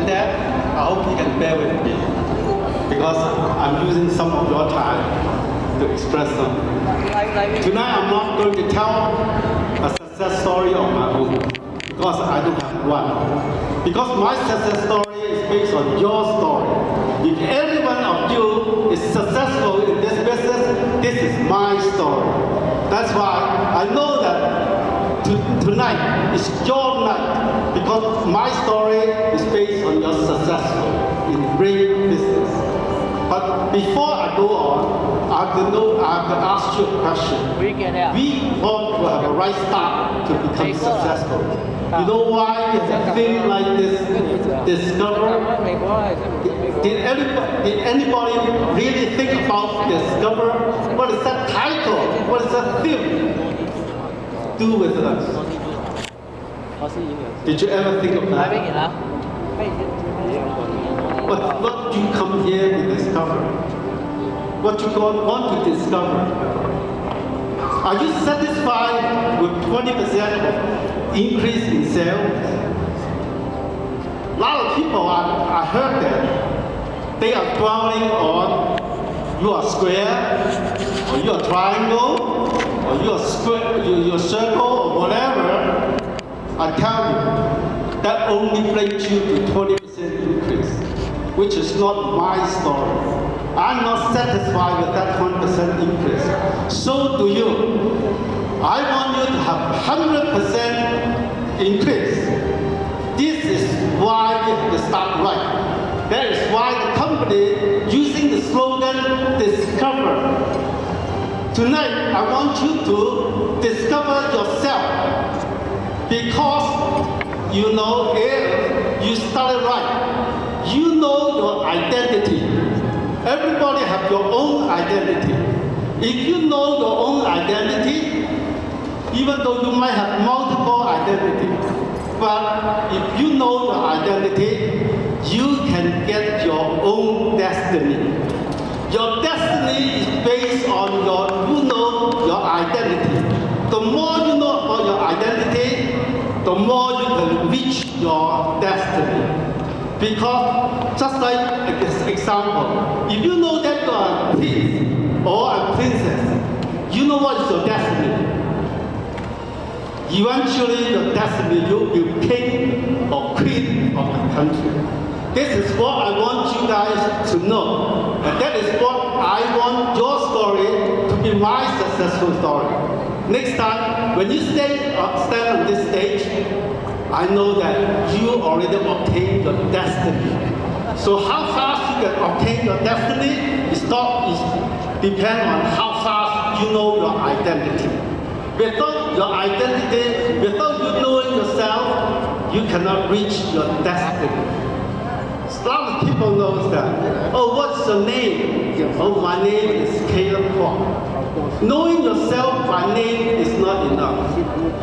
that, I hope you can bear with me because I'm using some of your time to express something. Tonight I'm not going to tell a success story of my own because I don't have one. Because my success story is based on your story. If every one of you is successful in this business, this is my story. That's why I know that tonight is your night because my story is based on your successful in great business. But before I go on, I have to ask you a question. We all will have a right start to become successful. You know why it's a thing like this discover? Did anybody really think about discover? What is that title? What is that thing do with us? Did you ever think of that? What do you come here to discover? What you want to discover? Are you satisfied with 20% increase in sales? A lot of people, I heard that they are dwelling on you are square, or you are triangle, or you are square, you are circle, or whatever. I tell you, that only brings you to 20% increase, which is not my story. I'm not satisfied with that 1% increase. So do you. I want you to have 100% increase. This is why we have to start right. That is why the company using the slogan, discover. Tonight, I want you to discover yourself. Because you know if you started right, you know your identity. Everybody have your own identity. If you know your own identity, even though you might have multiple identities, but if you know your identity, you can get your own destiny. Your destiny is based on you know your identity. The more you know about your identity, the more you can reach your destiny. Because, just like this example, if you know that you are a prince or a princess, you know what is your destiny. Eventually, your destiny, you'll be king or queen of the country. This is what I want you guys to know. And that is what I want your story to be my successful story. Next time, when you stand on this stage, I know that you already obtained your destiny. So how fast you can obtain your destiny depends on how fast you know your identity. Without your identity, without you knowing yourself, you cannot reach your destiny. A lot of people know that. Oh, what's your name? Oh, my name is Kwok. Knowing yourself by name is not enough.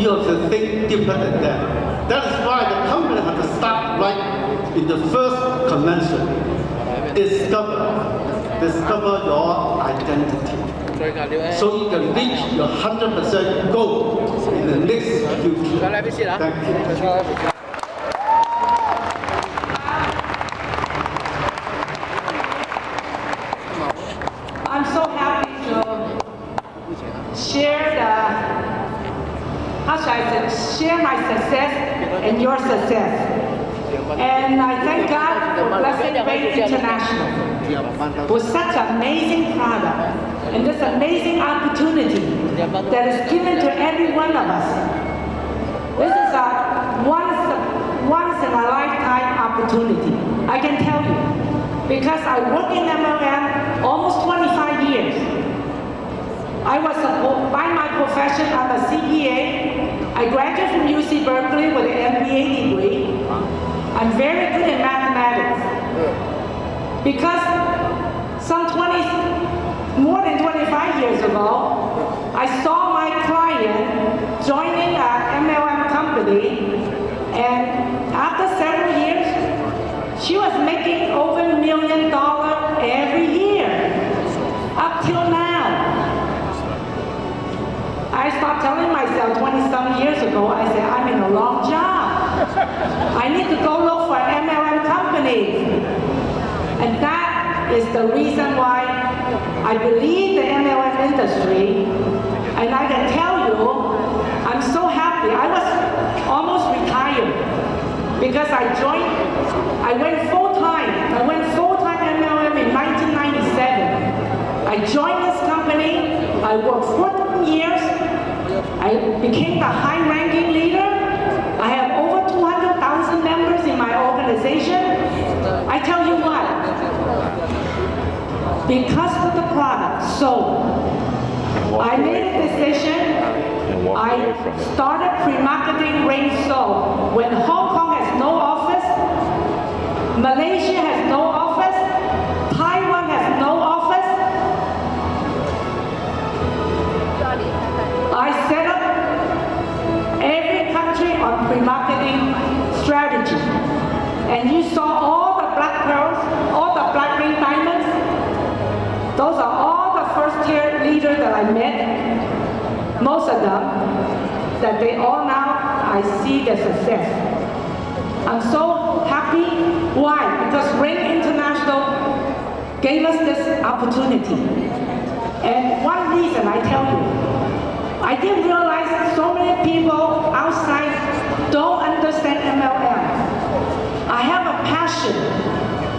You have to think deeper than that. That is why the company has to start right in the first convention. Discover your identity. So you can reach your 100% goal in the next future. Thank you. I'm so happy to share my success and your success. And I thank God for blessing Faith International with such an amazing product and this amazing opportunity that is given to every one of us. This is a once in a lifetime opportunity, I can tell you, because I work in MLM almost 25 years. I was, by my profession, I'm a CPA. I graduated from UC Berkeley with an MBA degree. I'm very good in mathematics. Because more than 25 years ago, I saw my client joining an MLM company, and after several years, she was making over $1 million every year, up till now. I started telling myself 20-some years ago, I said, I'm in a wrong job. I need to go look for an MLM company And that is the reason why I believe the MLM industry, and I can tell you, I'm so happy. I was almost retired because I went full-time. I went full-time MLM in 1997. I joined this company. I worked 14 years. I became the high-ranking leader. I have over 200,000 members in my organization. I tell you what, because of the product, so I made a decision. I started pre-marketing Rain Soul when Hong Kong has no office, Malaysia has no office, Taiwan has no office. I set up every country on pre-marketing strategy. And you saw all the black pearls, all the black ring diamonds. Those are all the first-tier leaders that I met. Most of them, that they all now, I see their success. I'm so happy. Why? Because Ring International gave us this opportunity. And one reason I tell you, I didn't realize that so many people outside don't understand MLM. I have a passion.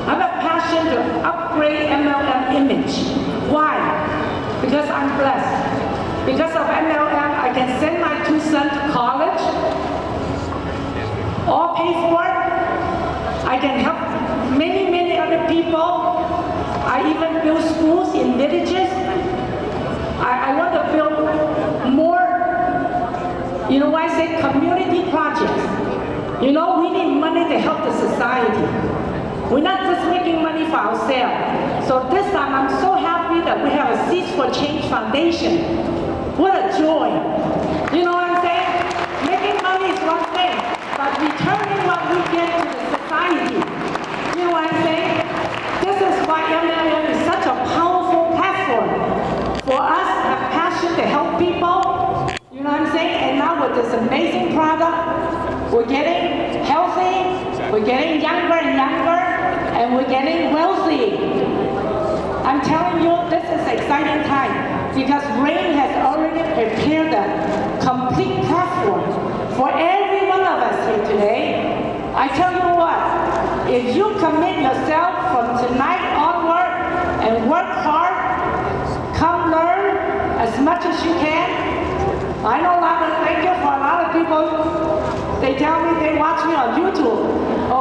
I have a passion to upgrade MLM image. Why? Because I'm blessed. Because of MLM, I can send my 2 sons to college, all paid for it. I can help many, many other people. I even build schools in villages. I want to build more, you know why I say community projects. You know, we need money to help the society. We're not just making money for ourselves. So this time, I'm so happy that we have a Seeds for Change Foundation. What a joy. You know what I'm saying? Making money is one thing, but returning what we get to the society. You know what I'm saying? This is why MLM is such a powerful platform for us to have passion to help people. You know what I'm saying? And now with this amazing product, we're getting healthy, we're getting younger and younger, and we're getting wealthy. I'm telling you, this is an exciting time because Rain has already prepared a complete platform for every one of us here today. I tell you what, if you commit yourself from tonight onward and work hard, come learn as much as you can. I know a lot of thank you for a lot of people. They tell me they watch me on YouTube.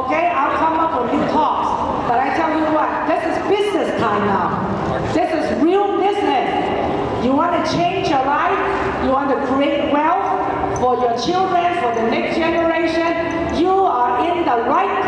Okay, I'll come up with new talks. But I tell you what, this is business time now. This is real business. You want to change your life, you want to create wealth for your children, for the next generation, you are in the right